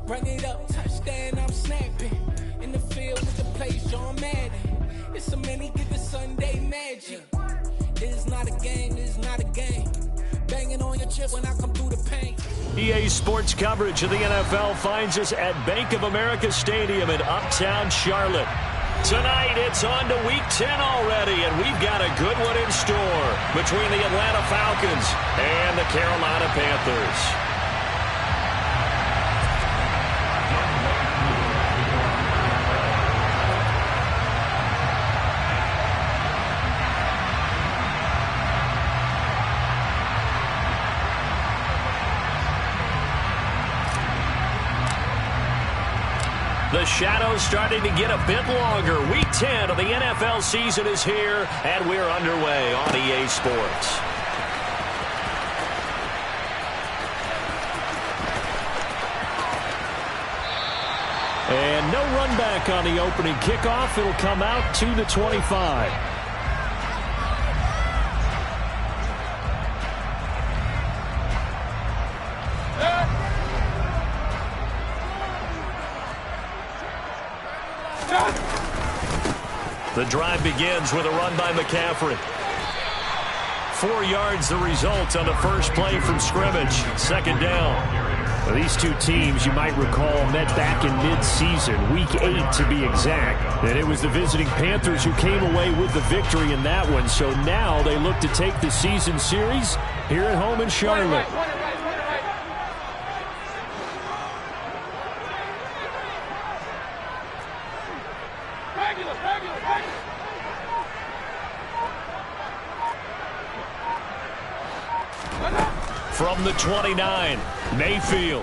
Run it up, touchdown, I'm snapping. In the field with the plays, John Madden. It's so many, get the Sunday magic. This is not a game, this is not a game. Banging on your chest when I come through the paint. EA Sports coverage of the NFL finds us at Bank of America Stadium in Uptown Charlotte. Tonight, it's on to Week 10 already, and we've got a good one in store between the Atlanta Falcons and the Carolina Panthers. The shadow's starting to get a bit longer. Week 10 of the NFL season is here, and we're underway on EA Sports. And no run back on the opening kickoff. It'll come out to the 25. The drive begins with a run by McCaffrey. 4 yards the result on the first play from scrimmage. Second down. Well, these two teams, you might recall, met back in mid-season, Week 8 to be exact. And it was the visiting Panthers who came away with the victory in that one. So now they look to take the season series here at home in Charlotte. From the 29, Mayfield.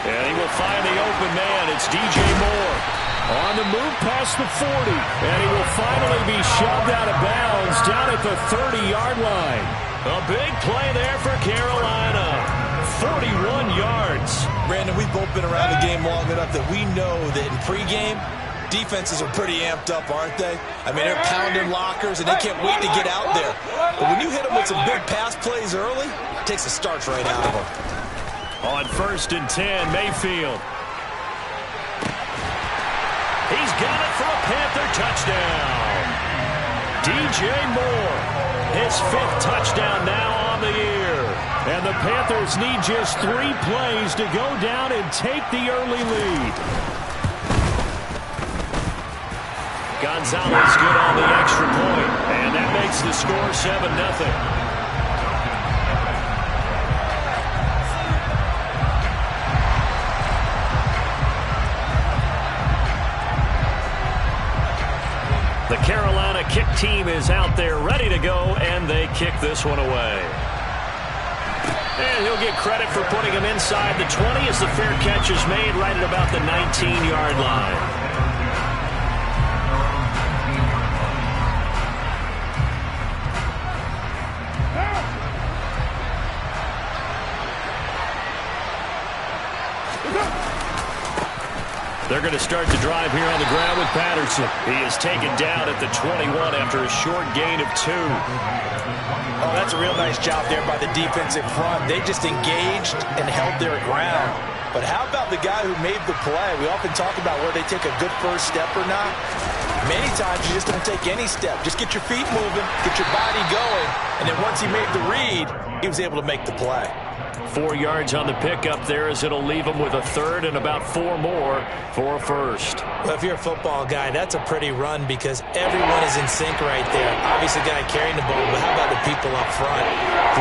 And he will find the open man. It's DJ Moore. On the move past the 40. And he will finally be shoved out of bounds down at the 30-yard line. A big play there for Carolina. 41 yards. Brandon, we've both been around the game long enough that we know that in pregame, defenses are pretty amped up, aren't they? I mean, they're pounding lockers, and they can't wait to get out there. But when you hit them with some big pass plays early, it takes the starch right out of them. On 1st and 10, Mayfield. He's got it for a Panther touchdown. DJ Moore, his 5th touchdown now on the year. And the Panthers need just 3 plays to go down and take the early lead. Gonzalez good on the extra point, and that makes the score 7-0. The Carolina kick team is out there ready to go, and they kick this one away. And he'll get credit for putting him inside the 20 as the fair catch is made right at about the 19-yard line. They're going to start the drive here on the ground with Patterson. He is taken down at the 21 after a short gain of 2. Oh, that's a real nice job there by the defensive front. They just engaged and held their ground. But how about the guy who made the play? We often talk about whether they take a good first step or not. Many times you just don't take any step. Just get your feet moving, get your body going, and then once he made the read, he was able to make the play. 4 yards on the pickup there as it'll leave him with a 3rd and about 4 more for a 1st. Well, if you're a football guy, that's a pretty run because everyone is in sync right there. Obviously, the guy carrying the ball, but how about the people up front?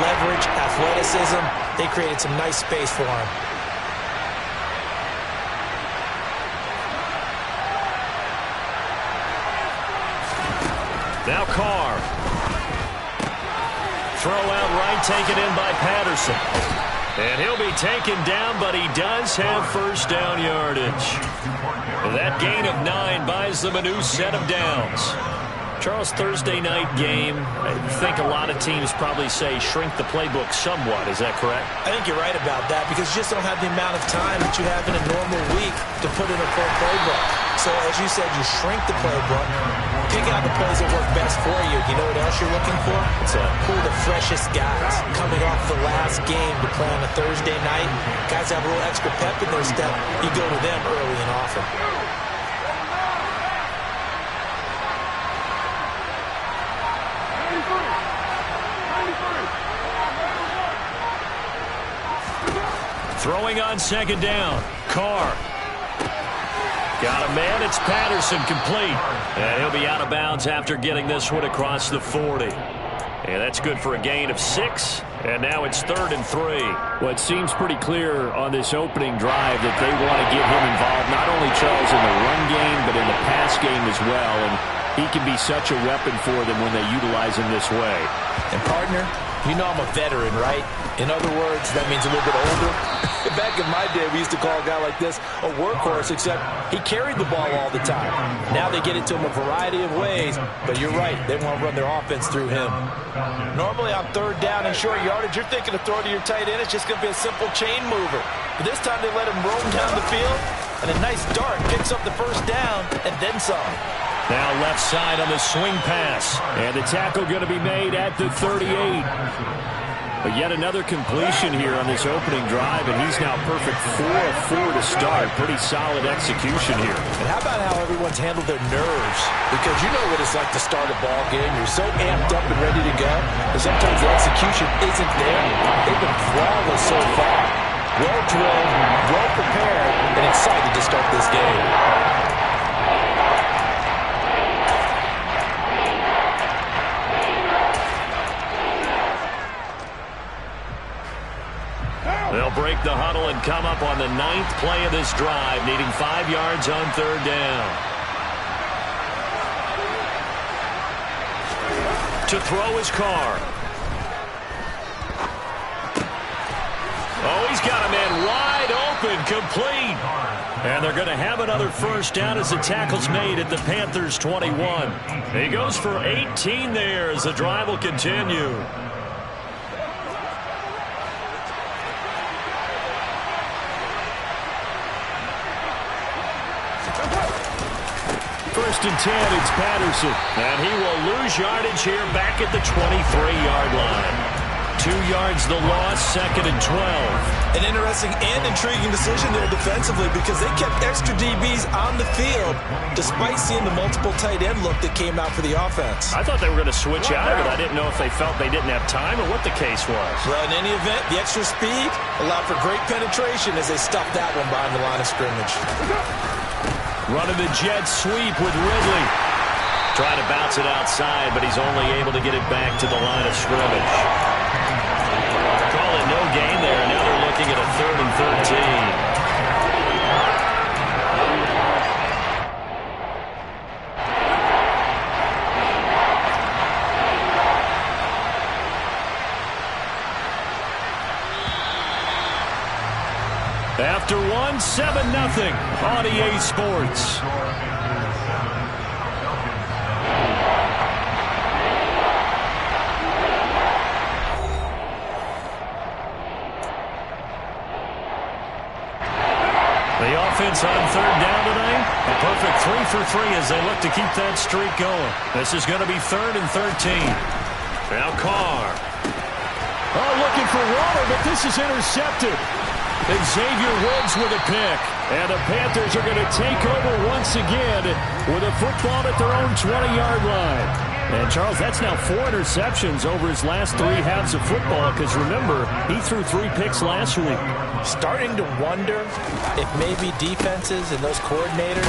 Leverage, athleticism, they created some nice space for him. Now Carr. Throw out right, taken in by Patterson. And he'll be taken down, but he does have first down yardage. That gain of 9 buys them a new set of downs. Charles, Thursday night game, I think a lot of teams probably say shrink the playbook somewhat. Is that correct? I think you're right about that because you just don't have the amount of time that you have in a normal week to put in a full playbook. So, as you said, you shrink the playbook. picking out the plays that work best for you. You know what else you're looking for? It's pull the freshest guys. Coming off the last game to play on a Thursday night, guys have a little extra pep in their step. You go to them early and often. Throwing on second down. Carr. Got a man. It's Patterson, complete. And he'll be out of bounds after getting this one across the 40. And that's good for a gain of 6. And now it's 3rd and 3. Well, it seems pretty clear on this opening drive that they want to get him involved, not only, Charles, in the run game, but in the pass game as well. And he can be such a weapon for them when they utilize him this way. And, partner, you know I'm a veteran, right? In other words, that means a little bit older. Back in my day, we used to call a guy like this a workhorse, except he carried the ball all the time. Now they get it to him a variety of ways, but you're right. They want to run their offense through him. Normally on 3rd down and short yardage, you're thinking of throwing to your tight end. It's just going to be a simple chain mover. But this time they let him roam down the field, and a nice dart picks up the 1st down and then some. Now left side on the swing pass. And the tackle going to be made at the 38. But yet another completion here on this opening drive, and he's now perfect 4 of 4 to start. Pretty solid execution here. And how about how everyone's handled their nerves? Because you know what it's like to start a ball game. You're so amped up and ready to go, and sometimes the execution isn't there. They've been flawless so far. Well drilled, well prepared, and excited to start this game. They'll break the huddle and come up on the 9th play of this drive, needing 5 yards on 3rd down. To throw his Carr. Oh, he's got a man wide open, complete. And they're going to have another 1st down as the tackle's made at the Panthers' 21. He goes for 18 there as the drive will continue. 1st and 10, it's Patterson. And he will lose yardage here back at the 23-yard line. 2 yards the loss, 2nd and 12. An interesting and intriguing decision there defensively because they kept extra DBs on the field despite seeing the multiple tight end look that came out for the offense. I thought they were going to switch out of it. I didn't know if they felt they didn't have time or what the case was. Well, in any event, the extra speed allowed for great penetration as they stuffed that one behind the line of scrimmage. Running the jet sweep with Ridley. Trying to bounce it outside, but he's only able to get it back to the line of scrimmage. Call it no gain there. Now they're looking at a 3rd and 13. After 7-0 on EA Sports. The offense on 3rd down tonight, a perfect 3 for 3 as they look to keep that streak going. This is going to be 3rd and 13. Now Carr. Oh, looking for water, but this is intercepted. Xavier Woods with a pick. And the Panthers are going to take over once again with a football at their own 20-yard line. And, Charles, that's now 4 interceptions over his last 3 halves of football because, remember, he threw 3 picks last week. Starting to wonder if maybe defenses and those coordinators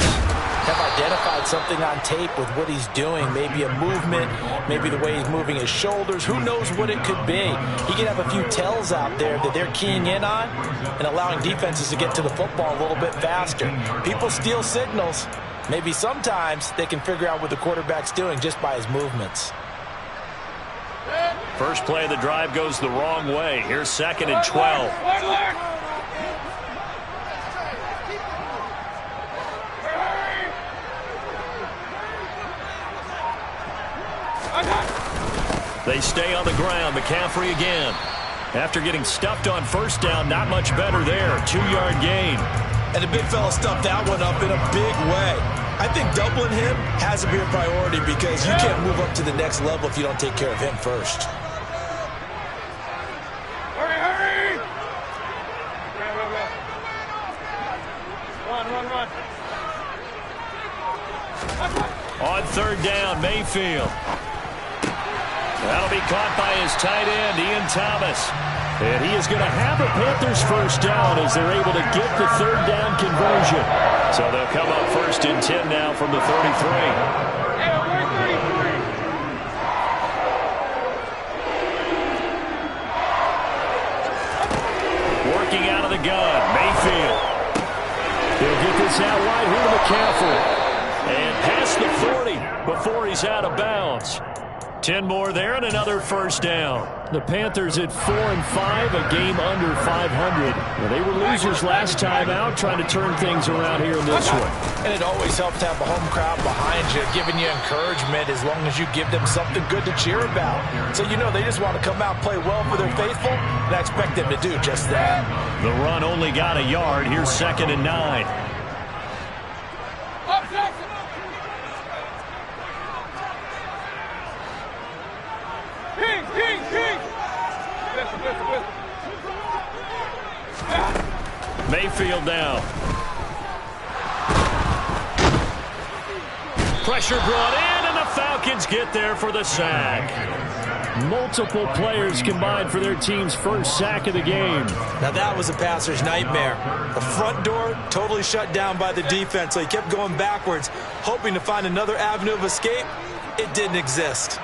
have identified something on tape with what he's doing. Maybe a movement, maybe the way he's moving his shoulders. Who knows what it could be? He could have a few tells out there that they're keying in on and allowing defenses to get to the football a little bit faster. People steal signals. Maybe sometimes they can figure out what the quarterback's doing just by his movements. First play of the drive goes the wrong way. Here's 2nd and 12. They stay on the ground. McCaffrey again. After getting stuffed on 1st down, not much better there. 2-yard gain. And the big fella stuffed that one up in a big way. I think doubling him has to be a priority because you can't move up to the next level if you don't take care of him first. Hurry! Run. On third down, Mayfield. That'll be caught by his tight end, Ian Thomas. And he is going to have a Panthers first down as they're able to get the third down conversion. So they'll come up first and 10 now from the 33. Working out of the gun, Mayfield. He'll get this out wide here to McCaffrey. And past the 40 before he's out of bounds. 10 more there and another first down. The Panthers at 4-5, a game under 500. Well, they were losers last time out, trying to turn things around here in this one. And it always helps to have a home crowd behind you, giving you encouragement as long as you give them something good to cheer about. So you know they just want to come out and play well for their faithful, and I expect them to do just that. The run only got a yard. Here's 2nd and 9. Mayfield down. Pressure brought in, and the Falcons get there for the sack. Multiple players combined for their team's first sack of the game. Now that was a passer's nightmare. The front door totally shut down by the defense, so he kept going backwards, hoping to find another avenue of escape. It didn't exist.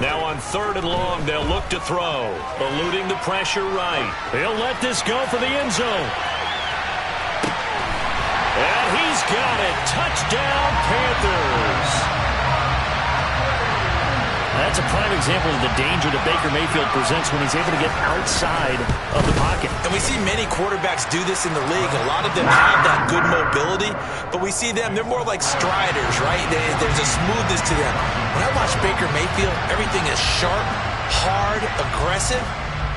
Now on 3rd and long, they'll look to throw. Eluding the pressure right. He'll let this go for the end zone. And he's got it. Touchdown, Panthers. That's a prime example of the danger that Baker Mayfield presents when he's able to get outside of the pocket. And we see many quarterbacks do this in the league. A lot of them have that good mobility, but we see them, they're more like striders, right? There's a smoothness to them. When I watch Baker Mayfield, everything is sharp, hard, aggressive,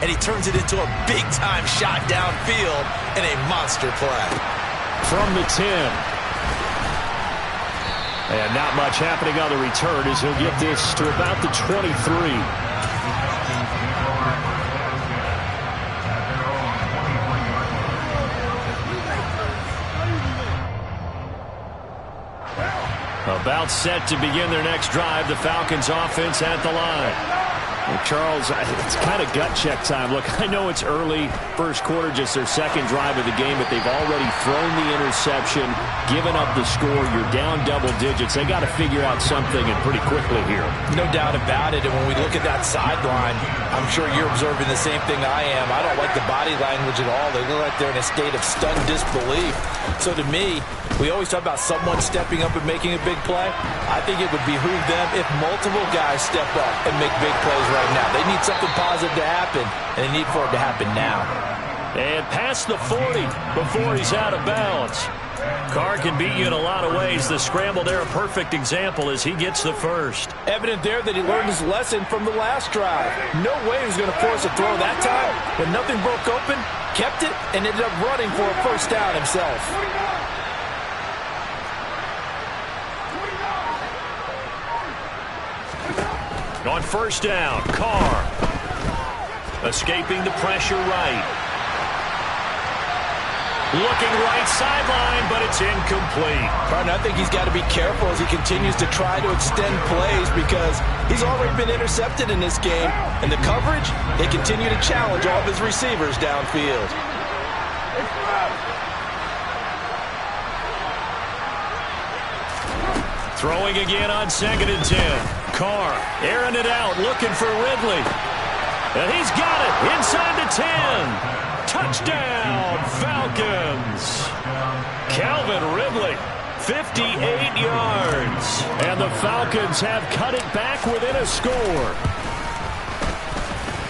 and he turns it into a big-time shot downfield and a monster play. From the 10. And not much happening on the return as he'll get this to about the 23. About set to begin their next drive, the Falcons offense at the line. Well, Charles, it's kind of gut check time. Look, I know it's early, first quarter, just their second drive of the game, but they've already thrown the interception, given up the score. You're down double digits. They got to figure out something, and pretty quickly here. No doubt about it, and when we look at that sideline, I'm sure you're observing the same thing I am. I don't like the body language at all. They look like they're in a state of stunned disbelief. So to me, we always talk about someone stepping up and making a big play. I think it would behoove them if multiple guys step up and make big plays right now. They need something positive to happen, and they need for it to happen now. And past the 40 before he's out of bounds. Carr can beat you in a lot of ways. The scramble there, a perfect example as he gets the first. Evident there that he learned his lesson from the last drive. No way he was going to force a throw that time. When nothing broke open, kept it, and ended up running for a first down himself. On first down, Carr escaping the pressure right. Looking right sideline, but it's incomplete. I think he's got to be careful as he continues to try to extend plays because he's already been intercepted in this game. And the coverage, they continue to challenge all of his receivers downfield. Throwing again on 2nd and 10. Carr airing it out, looking for Ridley. And he's got it inside the 10. Touchdown, Falcons. Calvin Ridley, 58 yards. And the Falcons have cut it back within a score.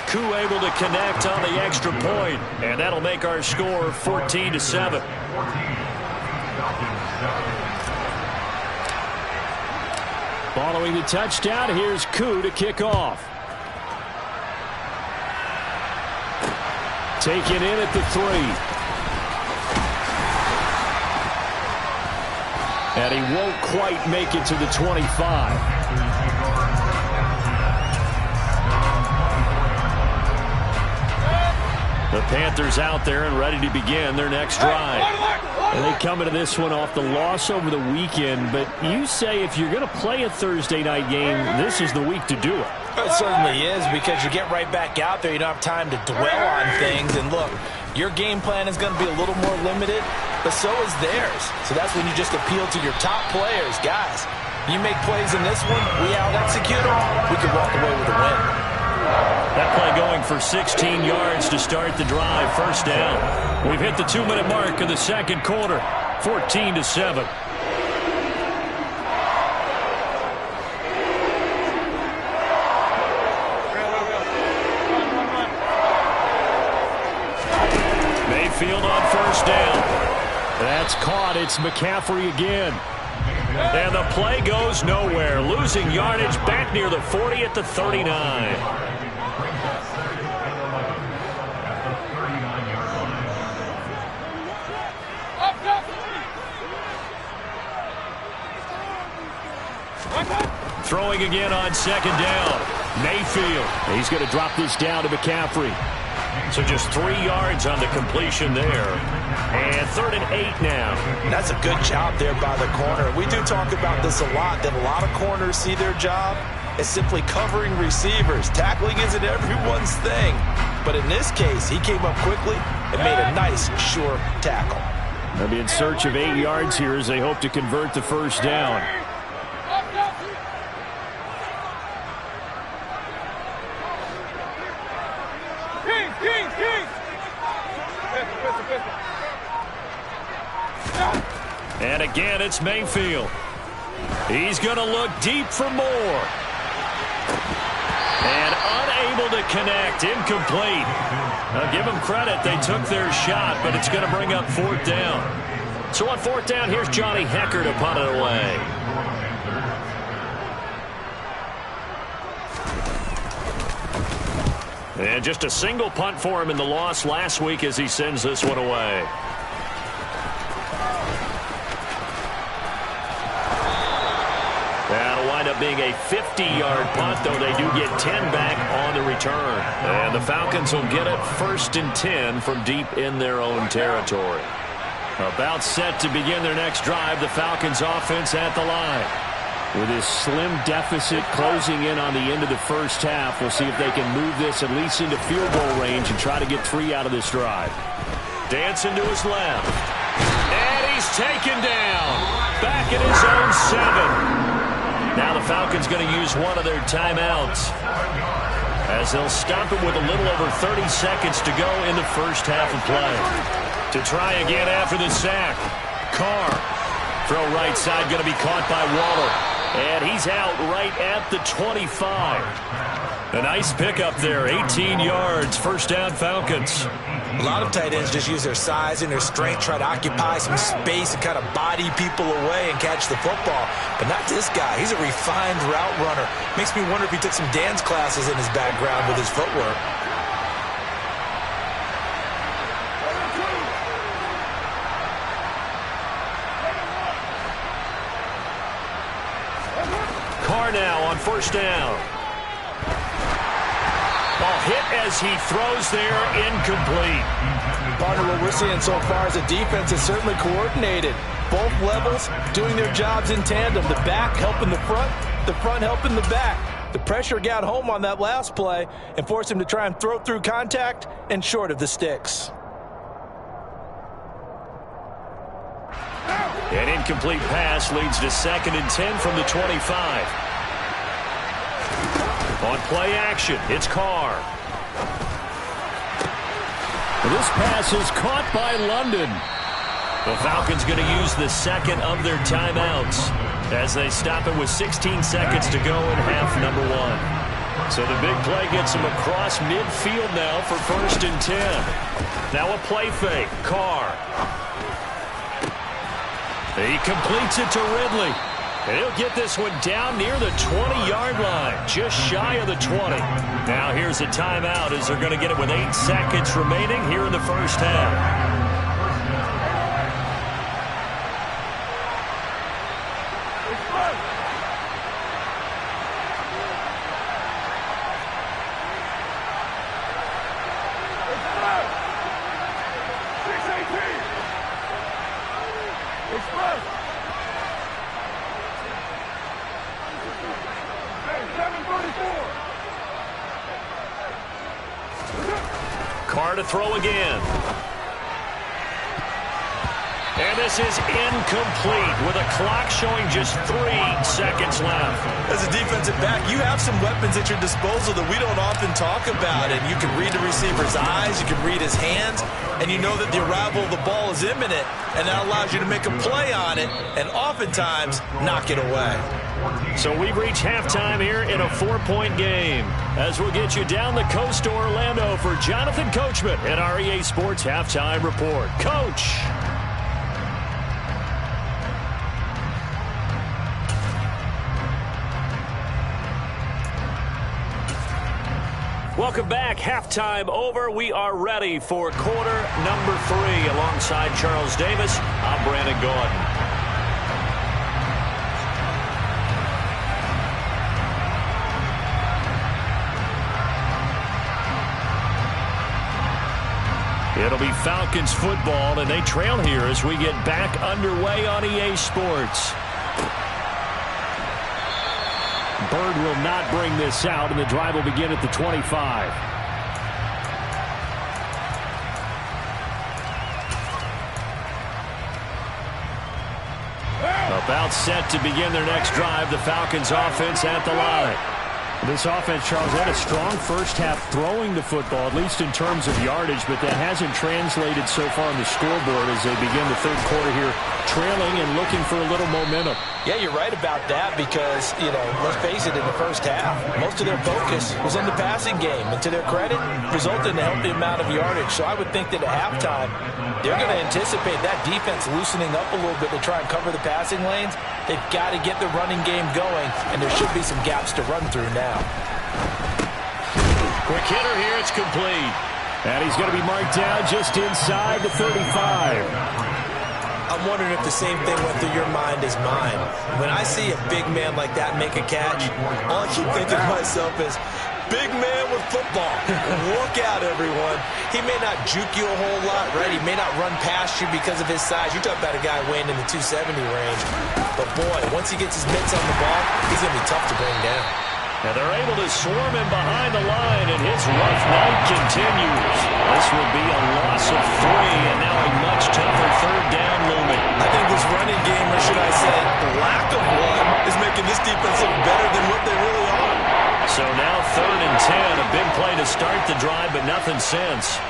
Koo able to connect on the extra point, and that'll make our score 14-7. Following the touchdown, here's Koo to kick off. Taken in at the 3. And he won't quite make it to the 25. The Panthers out there and ready to begin their next drive. And they come into this one off the loss over the weekend, but you say if you're going to play a Thursday night game, this is the week to do it. It certainly is, because you get right back out there. You don't have time to dwell on things. And look, your game plan is going to be a little more limited, but so is theirs. So that's when you just appeal to your top players. Guys, you make plays in this one, we out-execute them, we can walk away with a win. That play going for 16 yards to start the drive. First down. We've hit the 2-minute mark of the second quarter. 14-7. Mayfield on first down. That's caught. It's McCaffrey again. And the play goes nowhere. Losing yardage back near the 40 at the 39. Throwing again on second down. Mayfield. He's going to drop this down to McCaffrey. So just 3 yards on the completion there. And 3rd and 8 now. That's a good job there by the corner. We do talk about this a lot, that a lot of corners see their job as simply covering receivers. Tackling isn't everyone's thing. But in this case, he came up quickly and made a nice, sure tackle. They'll be in search of 8 yards here as they hope to convert the first down. And again, it's Mayfield. He's going to look deep for more. And unable to connect. Incomplete. Now, give them credit. They took their shot, but it's going to bring up 4th down. So on 4th down, here's Johnny Hecker to punt it away. And just a single punt for him in the loss last week as he sends this one away. That'll wind up being a 50-yard punt, though they do get 10 back on the return. And the Falcons will get it 1st and 10 from deep in their own territory. About set to begin their next drive, the Falcons offense at the line. With this slim deficit closing in on the end of the first half, we'll see if they can move this at least into field goal range and try to get 3 out of this drive. Dancing to his left. And he's taken down. Back at his own 7. Now the Falcons going to use one of their timeouts as they'll stop it with a little over 30 seconds to go in the first half of play. To try again after the sack. Carr. Throw right side going to be caught by Waller. And he's out right at the 25. A nice pickup there. 18 yards. First down Falcons. A lot of tight ends just use their size and their strength, try to occupy some space and kind of body people away and catch the football. But not this guy. He's a refined route runner. Makes me wonder if he took some dance classes in his background with his footwork. Carr now on first down. Ball hit as he throws there, incomplete. Partner, what we're seeing so far is the defense is certainly coordinated. Both levels doing their jobs in tandem. The back helping the front helping the back. The pressure got home on that last play and forced him to try and throw through contact and short of the sticks. An incomplete pass leads to 2nd and 10 from the 25. On play action, it's Carr. This pass is caught by London. The Falcons going to use the 2nd of their timeouts as they stop it with 16 seconds to go in half number 1. So the big play gets them across midfield now for 1st and 10. Now a play fake. Carr. He completes it to Ridley. And he'll get this one down near the 20-yard line, just shy of the 20. Now here's a timeout as they're going to get it with 8 seconds remaining here in the first half. Carr to throw again. And this is incomplete with a clock showing just 3 seconds left. As a defensive back, you have some weapons at your disposal that we don't often talk about. And you can read the receiver's eyes, you can read his hands, and you know that the arrival of the ball is imminent, and that allows you to make a play on it and oftentimes knock it away. So we've reached halftime here in a 4-point game. As we'll get you down the coast to Orlando for Jonathan Coachman at our EA Sports Halftime Report. Coach. Welcome back. Halftime over. We are ready for quarter number 3. Alongside Charles Davis, I'm Brandon Gordon. It'll be Falcons football, and they trail here as we get back underway on EA Sports. Bird will not bring this out, and the drive will begin at the 25. About set to begin their next drive, the Falcons offense at the line. This offense, Charles, had a strong first half throwing the football, at least in terms of yardage, but that hasn't translated so far on the scoreboard as they begin the third quarter here, trailing and looking for a little momentum. Yeah, you're right about that because, let's face it, in the first half, most of their focus was on the passing game. And to their credit, resulted in a healthy amount of yardage. So I would think that at halftime, they're going to anticipate that defense loosening up a little bit to try and cover the passing lanes. They've got to get the running game going, and there should be some gaps to run through now. Quick hitter here, it's complete. And he's going to be marked down just inside the 35. I'm wondering if the same thing went through your mind as mine. When I see a big man like that make a catch, all I keep thinking to myself is, big man with football. Look out, everyone. He may not juke you a whole lot, right? He may not run past you because of his size. You're talking about a guy weighing in the 270 range. But, boy, once he gets his mitts on the ball, he's going to be tough to bring down. Now they're able to swarm him behind the line, and his rough night continues. This will be a loss of 3, and now a much tougher third down looming. I think this running game, or should I say lack of one, is making this defense look better than what they really are. So now 3rd and 10, a big play to start the drive, but nothing since.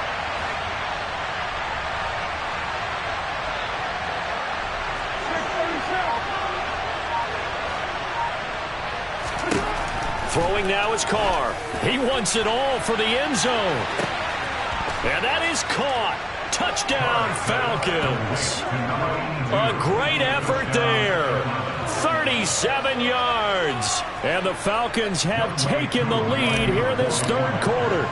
Throwing now is Carr. He wants it all for the end zone. And that is caught. Touchdown, Falcons. A great effort there. 37 yards. And the Falcons have taken the lead here this third quarter.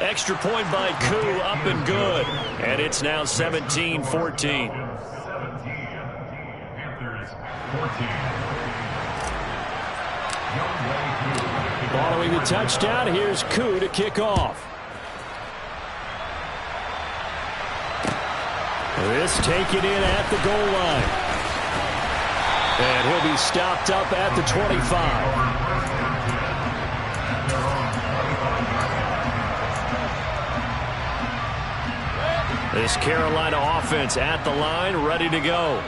Extra point by Koo, up and good. And it's now 17-14. Following the touchdown, here's Koo to kick off. This taken in at the goal line. And he'll be stopped up at the 25. This Carolina offense at the line, ready to go.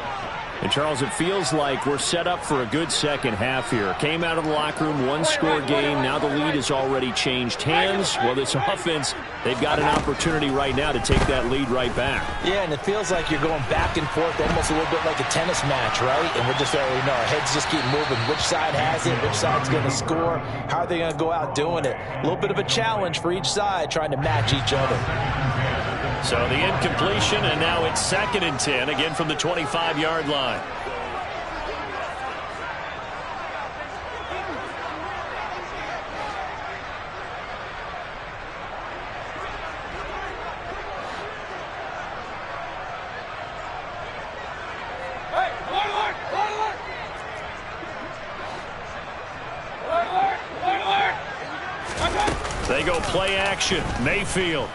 And, Charles, it feels like we're set up for a good second half here. Came out of the locker room, one-score game. Now the lead has already changed hands. Well, this offense, they've got an opportunity right now to take that lead right back. Yeah, and it feels like you're going back and forth almost a little bit like a tennis match, right? And we're just our heads just keep moving. Which side has it? Which side's going to score? How are they going to go out doing it? A little bit of a challenge for each side trying to match each other. So the incompletion, and now it's 2nd and 10, again from the 25-yard line. They go play action. Mayfield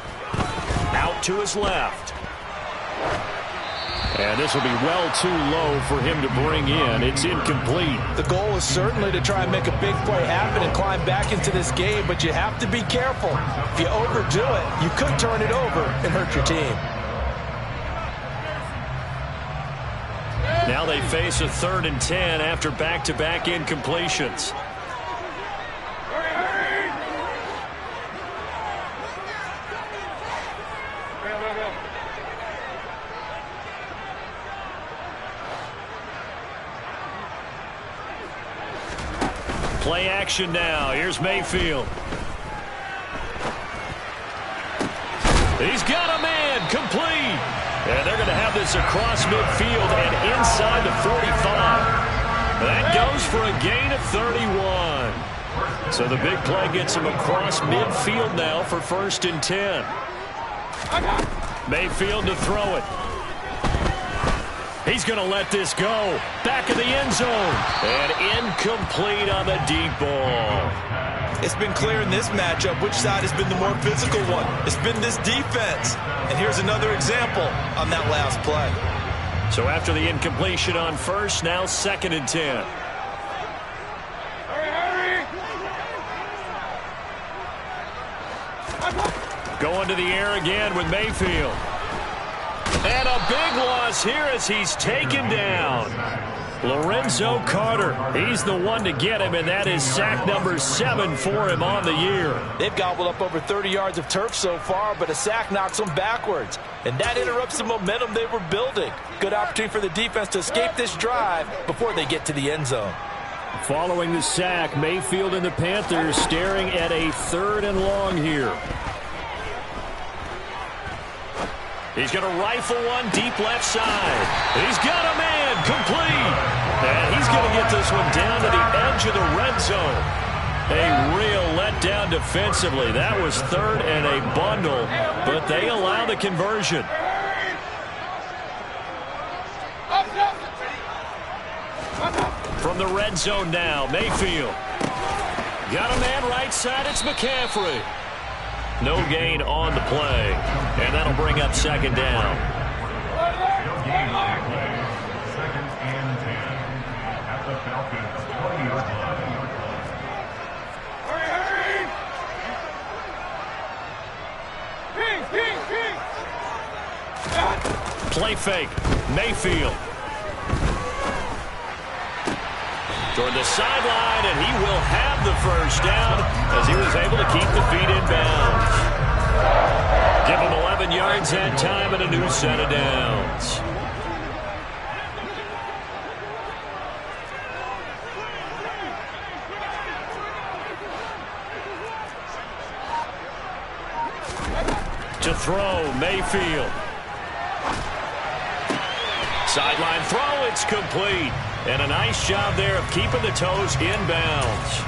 out to his left. And this will be well too low for him to bring in. It's incomplete. The goal is certainly to try and make a big play happen and climb back into this game, but you have to be careful. If you overdo it, you could turn it over and hurt your team. Now they face a 3rd and 10 after back-to-back incompletions. Play action now. Here's Mayfield. He's got a man complete. And they're going to have this across midfield and inside the 45. That goes for a gain of 31. So the big play gets him across midfield now for 1st and 10. Mayfield to throw it. He's going to let this go. Back of the end zone. And incomplete on the deep ball. It's been clear in this matchup which side has been the more physical one. It's been this defense. And here's another example on that last play. So after the incompletion on 1st, now 2nd and 10. Going to the air again with Mayfield. And a big loss here as he's taken down. Lorenzo Carter, he's the one to get him, and that is sack number 7 for him on the year. They've gobbled up over 30 yards of turf so far, but a sack knocks them backwards. And that interrupts the momentum they were building. Good opportunity for the defense to escape this drive before they get to the end zone. Following the sack, Mayfield and the Panthers staring at a 3rd and long here. He's going to rifle one deep left side. He's got a man complete. And he's going to get this one down to the edge of the red zone. A real letdown defensively. That was 3rd and a bundle, but they allow the conversion. From the red zone now, Mayfield. Got a man right side. It's McCaffrey. No gain on the play, and that'll bring up 2nd down. Play fake, Mayfield. Toward the sideline, and he will have the 1st down as he was able to keep the feet in bounds. Give him 11 yards that time and a new set of downs. To throw, Mayfield. Sideline throw, it's complete. And a nice job there of keeping the toes inbounds.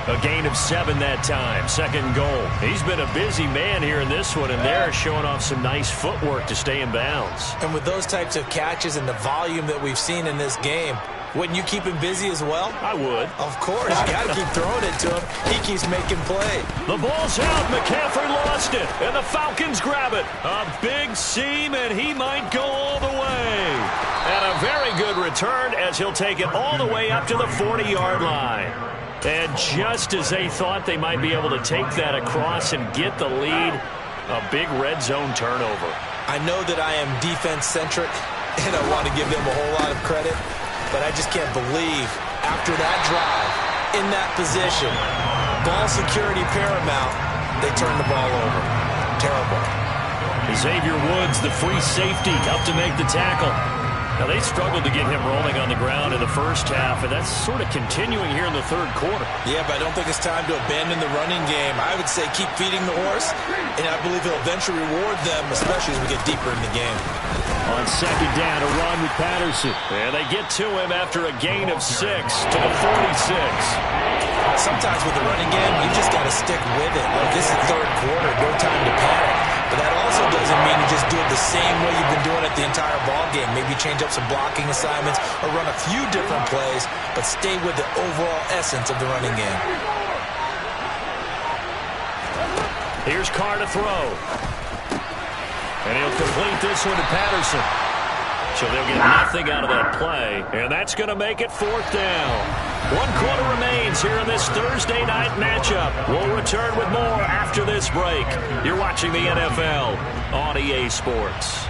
A gain of 7 that time. 2nd goal. He's been a busy man here in this one, and they're showing off some nice footwork to stay in bounds. And with those types of catches and the volume that we've seen in this game, wouldn't you keep him busy as well? I would. Of course. You got to keep throwing it to him. He keeps making plays. The ball's out. McCaffrey lost it, and the Falcons grab it. A big seam, and he might go all the way. And a very good return as he'll take it all the way up to the 40-yard line. And just as they thought they might be able to take that across and get the lead, a big red zone turnover. I know that I am defense-centric, and I want to give them a whole lot of credit, but I just can't believe after that drive, in that position, ball security paramount, they turn the ball over. Terrible. Xavier Woods, the free safety, up to make the tackle. Now, they struggled to get him rolling on the ground in the first half, and that's sort of continuing here in the third quarter. Yeah, but I don't think it's time to abandon the running game. I would say keep feeding the horse, and I believe he'll eventually reward them, especially as we get deeper in the game. On second down, a run with Patterson. And they get to him after a gain of 6 to the 46. Sometimes with the running game, you just got to stick with it. Like, this is third quarter, no time to panic. But that also doesn't mean you just do it the same way you've been doing it the entire ball game. Maybe change up some blocking assignments or run a few different plays, but stay with the overall essence of the running game. Here's Carr to throw. And he'll complete this one to Patterson. So they'll get nothing out of that play. And that's going to make it fourth down. 1 quarter remains here in this Thursday night matchup. We'll return with more after this break. You're watching the NFL on EA Sports.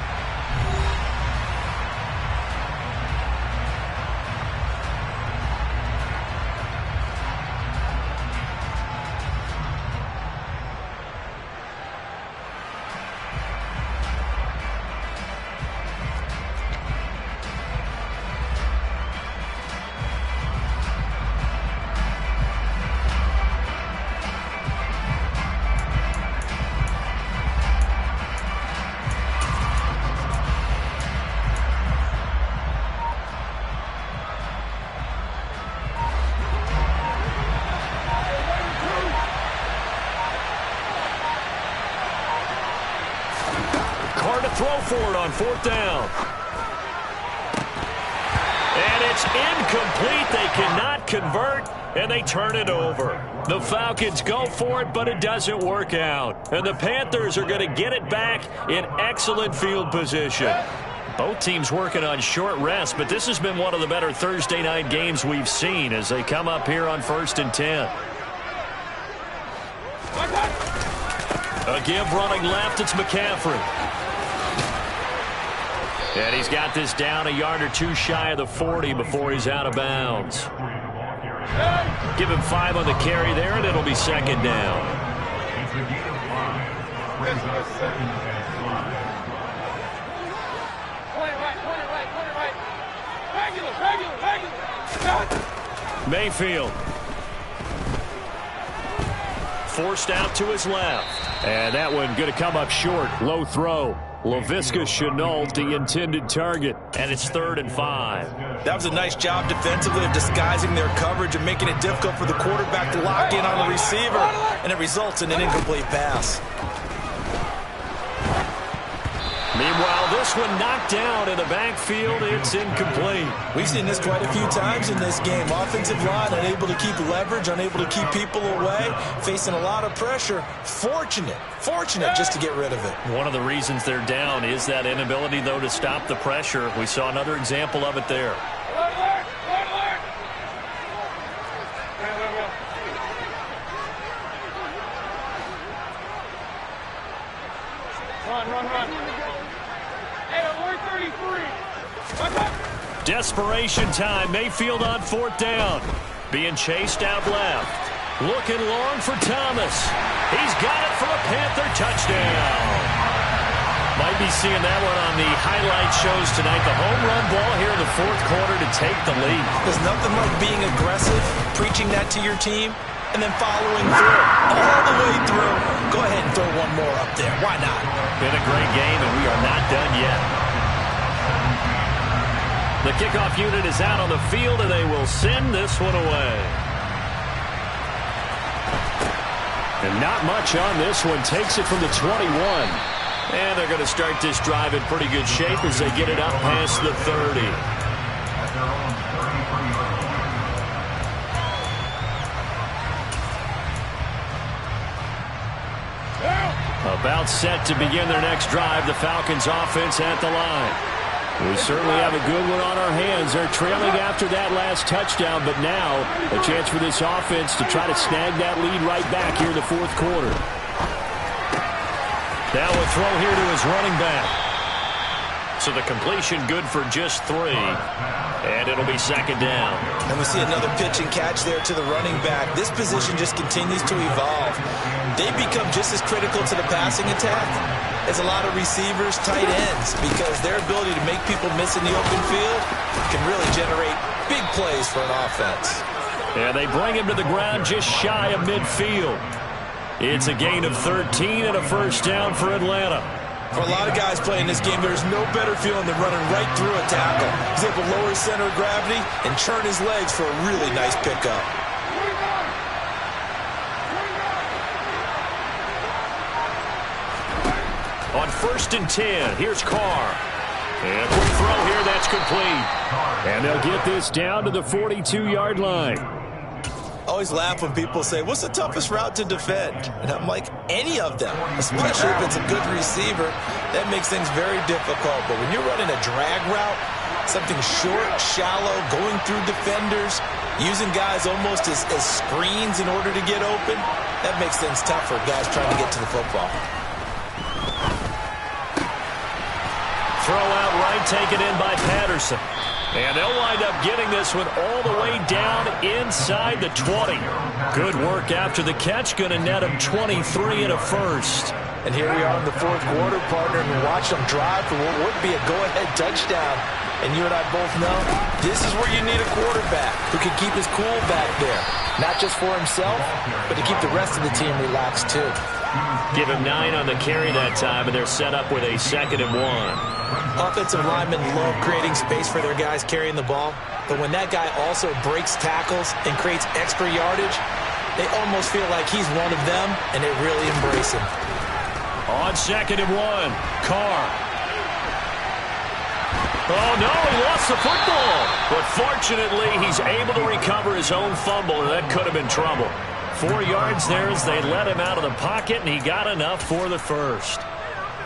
Throw for it on fourth down. And it's incomplete. They cannot convert, and they turn it over. The Falcons go for it, but it doesn't work out. And the Panthers are going to get it back in excellent field position. Both teams working on short rest, but this has been one of the better Thursday night games we've seen as they come up here on 1st and 10. A give running left, it's McCaffrey. And he's got this down a yard or two shy of the 40 before he's out of bounds. Give him 5 on the carry there, and it'll be second down. Mayfield. Forced out to his left. And that one going to come up short. Low throw. Laviska Shenault, the intended target, and it's 3rd and 5. That was a nice job defensively of disguising their coverage and making it difficult for the quarterback to lock in on the receiver, and it results in an incomplete pass. Meanwhile, this one knocked down in the backfield. It's incomplete. We've seen this quite a few times in this game. Offensive line unable to keep leverage, unable to keep people away, facing a lot of pressure. Fortunate just to get rid of it. One of the reasons they're down is that inability, though, to stop the pressure. We saw another example of it there. Run. Desperation time. Mayfield on 4th down. Being chased out left. Looking long for Thomas. He's got it for a Panther touchdown. Might be seeing that one on the highlight shows tonight. The home run ball here in the 4th quarter to take the lead. There's nothing like being aggressive, preaching that to your team, and then following through. All the way through. Go ahead and throw one more up there. Why not? Been a great game, and we are not done yet. The kickoff unit is out on the field, and they will send this one away. And not much on this one. Takes it from the 21. And they're going to start this drive in pretty good shape as they get it up past the 30. About set to begin their next drive. The Falcons offense at the line. We certainly have a good one on our hands. They're trailing after that last touchdown, but now a chance for this offense to try to snag that lead right back here in the 4th quarter. Now a throw here to his running back. So the completion good for just 3. And it'll be second down. And we see another pitch and catch there to the running back. This position just continues to evolve. They become just as critical to the passing attack is a lot of receivers, tight ends, because their ability to make people miss in the open field can really generate big plays for an offense. And they bring him to the ground just shy of midfield. It's a gain of 13 and a first down for Atlanta. For a lot of guys playing this game, there's no better feeling than running right through a tackle. He's able to lower his center of gravity and churn his legs for a really nice pickup. On 1st and 10, here's Carr. And quick throw here, that's complete. And they'll get this down to the 42-yard line. Always laugh when people say, what's the toughest route to defend? And I'm like, any of them, especially if it's a good receiver. That makes things very difficult. But when you're running a drag route, something short, shallow, going through defenders, using guys almost as screens in order to get open, that makes things tough for guys trying to get to the football. Throw out right, taken in by Patterson. And they'll wind up getting this one all the way down inside the 20. Good work after the catch. Going to net him 23 and a first. And here we are in the fourth quarter, partner, and we watch them drive for what would be a go-ahead touchdown. And you and I both know this is where you need a quarterback who can keep his cool back there. Not just for himself, but to keep the rest of the team relaxed too. Give him 9 on the carry that time, and they're set up with a 2nd and 1. Offensive linemen love creating space for their guys carrying the ball, but when that guy also breaks tackles and creates extra yardage, they almost feel like he's one of them, and they really embrace him. On 2nd and 1, Carr. Oh, no, he lost the football. But fortunately, he's able to recover his own fumble, or that could have been trouble. 4 yards there as they let him out of the pocket, and he got enough for the first.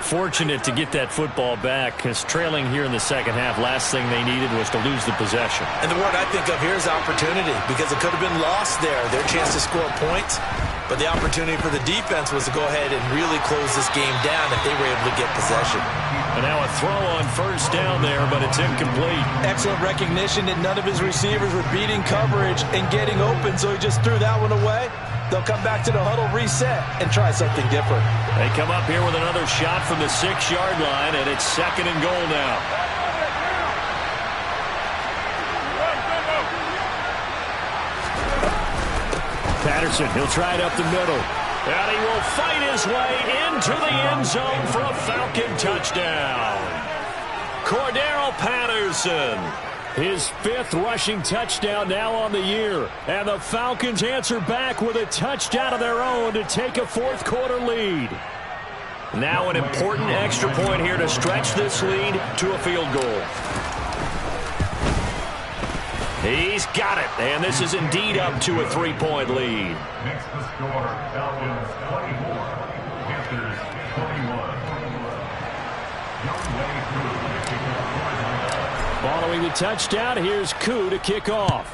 Fortunate to get that football back, because trailing here in the second half, last thing they needed was to lose the possession. And the word I think of here is opportunity, because it could have been lost there, their chance to score points. But the opportunity for the defense was to go ahead and really close this game down if they were able to get possession. And now a throw on first down there, but it's incomplete. Excellent recognition that none of his receivers were beating coverage and getting open, so he just threw that one away. They'll come back to the huddle, reset, and try something different. They come up here with another shot from the 6-yard line, and it's 2nd and goal now. Patterson, he'll try it up the middle. And he will fight his way into the end zone for a Falcon touchdown. Cordero Patterson. His 5th rushing touchdown now on the year. And the Falcons answer back with a touchdown of their own to take a fourth-quarter lead. Now an important extra point here to stretch this lead to a field goal. He's got it, and this is indeed up to a 3-point lead. Next to score, Falcons 24, Panthers 21. Following the touchdown, here's Koo to kick off.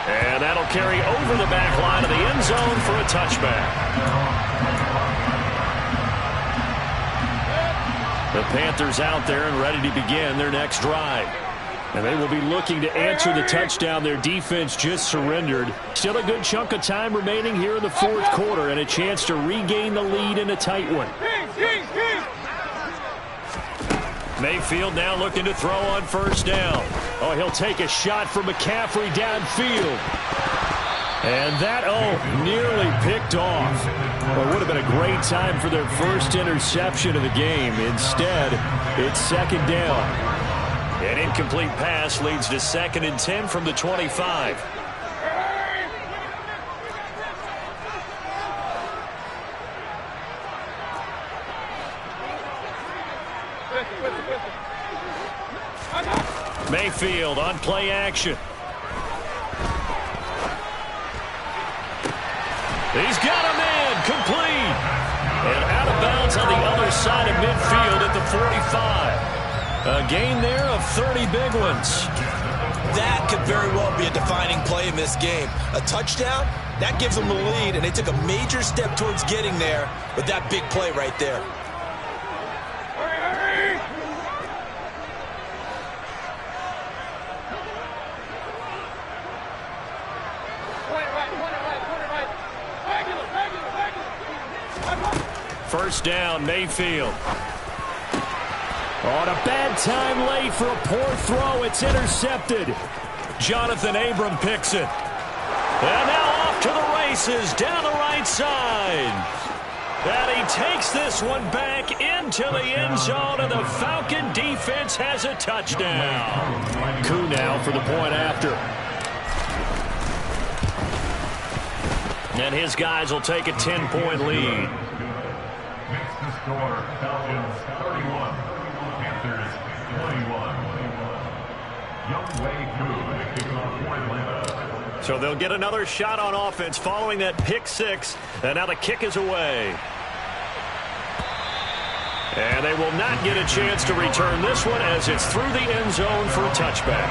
And that'll carry over the back line of the end zone for a touchback. The Panthers out there and ready to begin their next drive. And they will be looking to answer the touchdown their defense just surrendered. Still a good chunk of time remaining here in the fourth quarter and a chance to regain the lead in a tight one. Mayfield now looking to throw on first down. Oh, he'll take a shot from McCaffrey downfield. And that, nearly picked off. Well, it would have been a great time for their first interception of the game. Instead, it's 2nd down. An incomplete pass leads to 2nd and 10 from the 25. Mayfield on play action. He's got him in, complete. And out of bounds on the other side of midfield at the 45. A gain there of 30 big ones. That could very well be a defining play in this game. A touchdown, that gives them the lead, and they took a major step towards getting there with that big play right there. First down, Mayfield. On a bad time late for a poor throw. It's intercepted. Jonathan Abram picks it. And now off to the races down the right side. And he takes this one back into the end zone, and the Falcon defense has a touchdown. Koo now for the point after. And his guys will take a 10-point lead. Makes the score Falcons 31, Panthers 21. Youngway Koo, the kickoff for Atlanta. So they'll get another shot on offense following that pick six. And now the kick is away. And they will not get a chance to return this one as it's through the end zone for a touchback.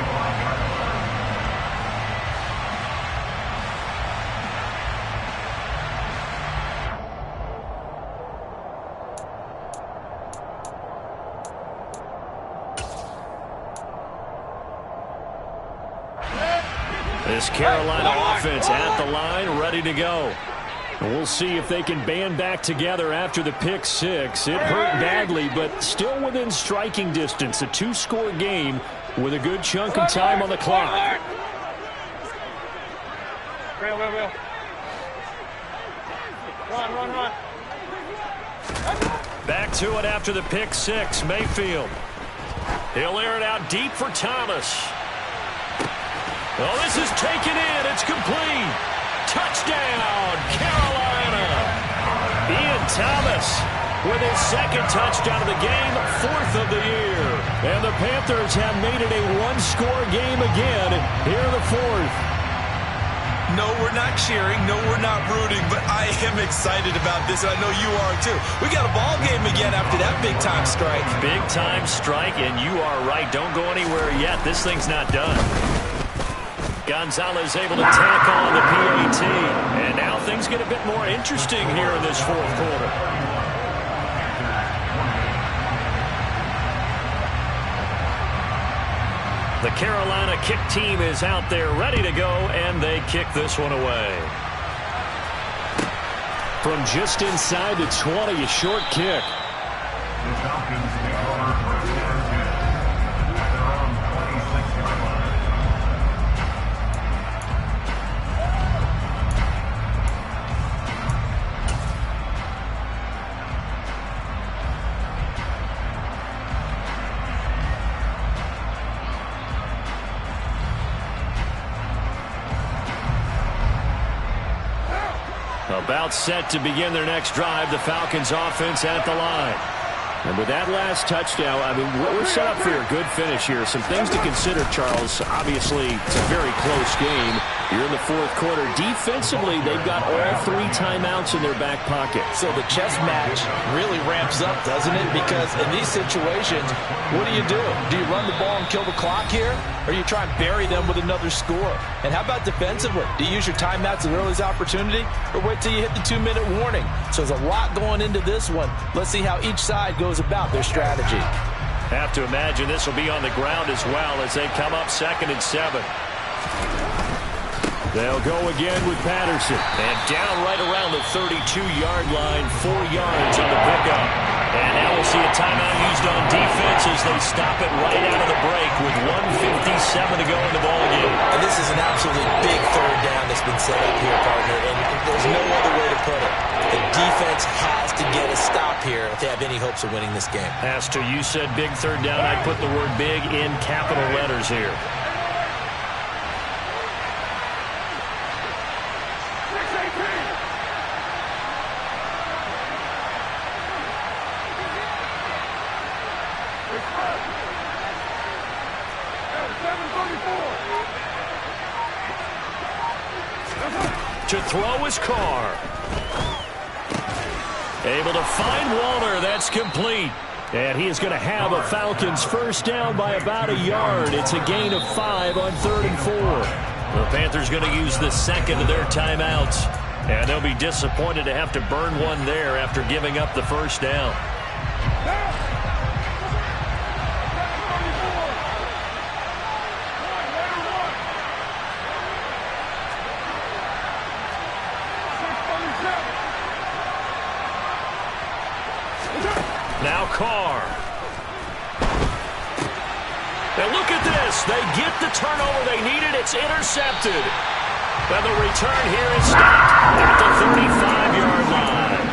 This Carolina offense at the line, ready to go. We'll see if they can band back together after the pick six. It hurt badly, but still within striking distance. A two-score game with a good chunk of time on the clock. Run. Back to it after the pick six. Mayfield. He'll air it out deep for Thomas. Oh, this is taken in. It's complete. Touchdown, Carolina. Ian Thomas with his second touchdown of the game, fourth of the year. And the Panthers have made it a one-score game again here in the fourth. No, we're not cheering. No, we're not rooting. But I am excited about this, and I know you are too. We got a ball game again after that big-time strike. Big-time strike, and you are right. Don't go anywhere yet. This thing's not done. Gonzalez able to tack on the PAT. And now things get a bit more interesting here in this fourth quarter. The Carolina kick team is out there ready to go, and they kick this one away. From just inside the 20, a short kick. The Falcons take over first and 10 at their own 26-yard line. About set to begin their next drive, the Falcons offense at the line. And with that last touchdown, I mean, we're set up for a good finish here. Some things to consider, Charles. Obviously, it's a very close game. You're in the fourth quarter. Defensively, they've got all three timeouts in their back pocket. So the chess match really ramps up, doesn't it? Because in these situations, what do? Do you run the ball and kill the clock here? Or you try and bury them with another score? And how about defensively? Do you use your timeouts as early as opportunity? Or wait till you hit the 2-minute warning? So there's a lot going into this one. Let's see how each side goes about their strategy. Have to imagine this will be on the ground as well as they come up 2nd and 7. They'll go again with Patterson. And down right around the 32-yard line, 4 yards on the pickup. And now we'll see a timeout used on defense as they stop it right out of the break with 1:57 to go in the ballgame. And this is an absolutely big third down that's been set up here, partner. And there's no other way to put it. The defense has to get a stop here if they have any hopes of winning this game. Has to. You said big third down. I'd put the word big in capital letters here. To throw his Carr. Able to find Waller. That's complete. And he is going to have a Falcons first down by about a yard. It's a gain of 5 on 3rd and 4. The Panthers going to use the second of their timeouts. And they'll be disappointed to have to burn one there after giving up the first down. Now Carr. And look at this. They get the turnover they needed. It's intercepted. And the return here is stopped at the 35-yard line.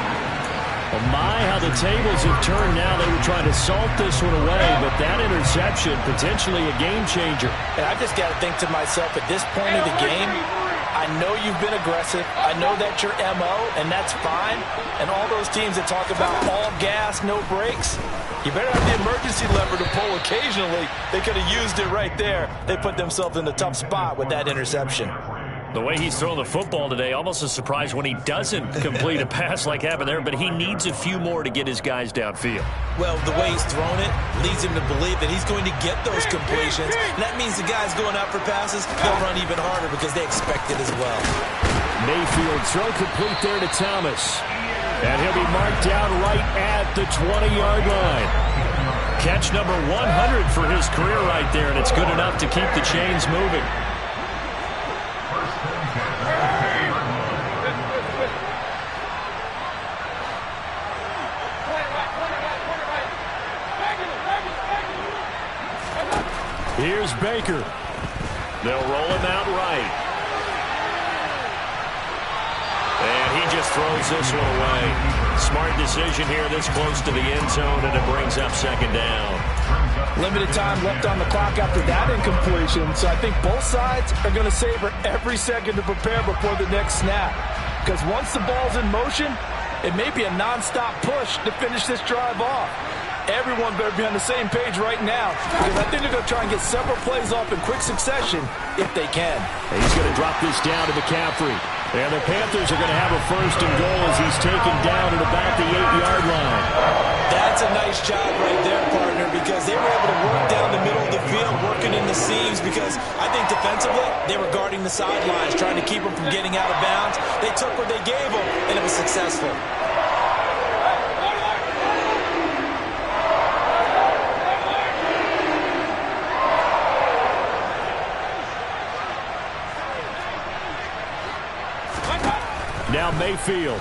Well, my, how the tables have turned now. They were trying to salt this one away, but that interception, potentially a game changer. And I just got to think to myself, at this point of the game, I know you've been aggressive. I know that's your MO, and that's fine. And all those teams that talk about all gas, no brakes, you better have the emergency lever to pull occasionally. They could have used it right there. They put themselves in a tough spot with that interception. The way he's throwing the football today, almost a surprise when he doesn't complete a pass like happened there, but he needs a few more to get his guys downfield. Well, the way he's thrown it leads him to believe that he's going to get those completions. And that means the guys going out for passes, they'll run even harder because they expect it as well. Mayfield throw complete there to Thomas. And he'll be marked down right at the 20-yard line. Catch number 100 for his career right there, and it's good enough to keep the chains moving. Here's Baker. They'll roll him out right. And he just throws this one away. Smart decision here this close to the end zone, and it brings up second down. Limited time left on the clock after that incompletion, so I think both sides are going to savor every second to prepare before the next snap. Because once the ball's in motion, it may be a nonstop push to finish this drive off. Everyone better be on the same page right now, because I think they're going to try and get several plays off in quick succession if they can. And he's going to drop this down to McCaffrey. And the Panthers are going to have a first and goal as he's taken down at about the 8-yard line. That's a nice job right there, partner, because they were able to work down the middle of the field, working in the seams, because I think defensively they were guarding the sidelines, trying to keep them from getting out of bounds. They took what they gave them, and it was successful. Now Mayfield.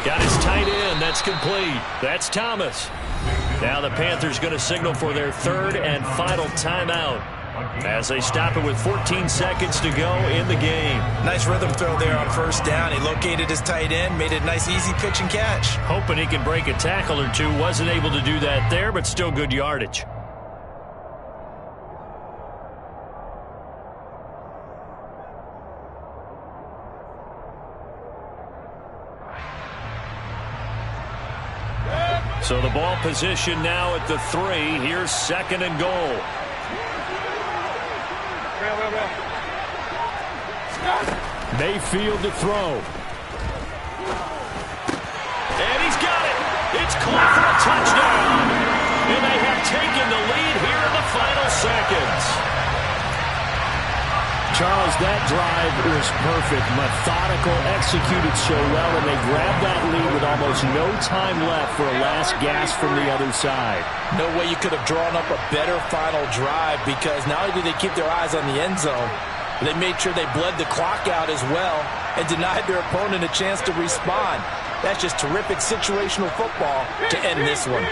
Got his tight end. That's complete. That's Thomas. Now the Panthers going to signal for their third and final timeout as they stop it with 14 seconds to go in the game. Nice rhythm throw there on first down. He located his tight end, made it a nice easy pitch and catch. Hoping he can break a tackle or two. Wasn't able to do that there, but still good yardage. So the ball position now at the 3. Here's second and goal. Mayfield to throw. And he's got it. It's caught for a touchdown. And they have taken the lead here in the final seconds. Charles, that drive was perfect. Methodical, executed so well, and they grabbed that lead with almost no time left for a last gasp from the other side. No way you could have drawn up a better final drive, because not only did they keep their eyes on the end zone, but they made sure they bled the clock out as well and denied their opponent a chance to respond. That's just terrific situational football to end this one.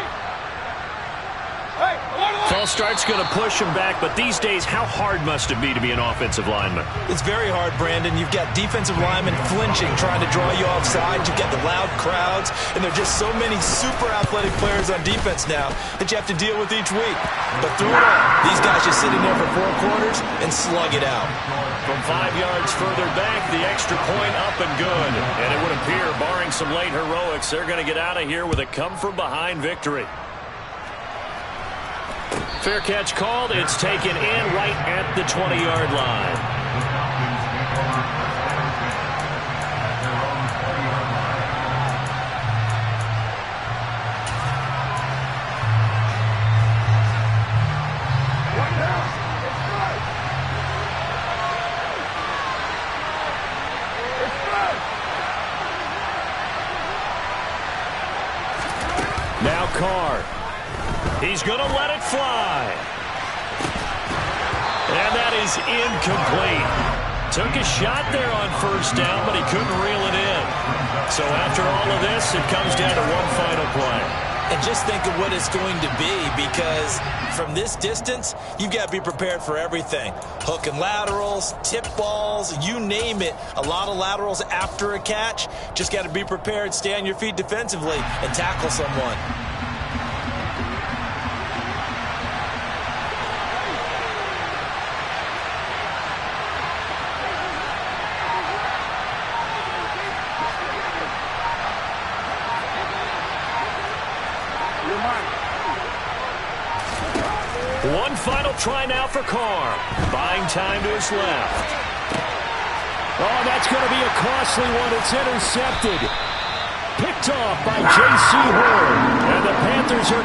False start's going to push him back, but these days, how hard must it be to be an offensive lineman? It's very hard, Brandon. You've got defensive linemen flinching, trying to draw you offside. You've got the loud crowds, and there are just so many super athletic players on defense now that you have to deal with each week. But through it all, these guys just sitting there for 4 quarters and slug it out. From 5 yards further back, the extra point up and good. And it would appear, barring some late heroics, they're going to get out of here with a come-from-behind victory. Fair catch called. It's taken in right at the 20-yard line. Now Carr. He's going to let it fly. And that is incomplete. Took a shot there on first down, but he couldn't reel it in. So after all of this, it comes down to one final play. And just think of what it's going to be, because from this distance, you've got to be prepared for everything. Hook and laterals, tip balls, you name it. A lot of laterals after a catch. Just got to be prepared, stay on your feet defensively, and tackle someone. One final try now for Carr. Buying time to his left. Oh, that's going to be a costly one. It's intercepted. Picked off by J.C. Horn. And the Panthers are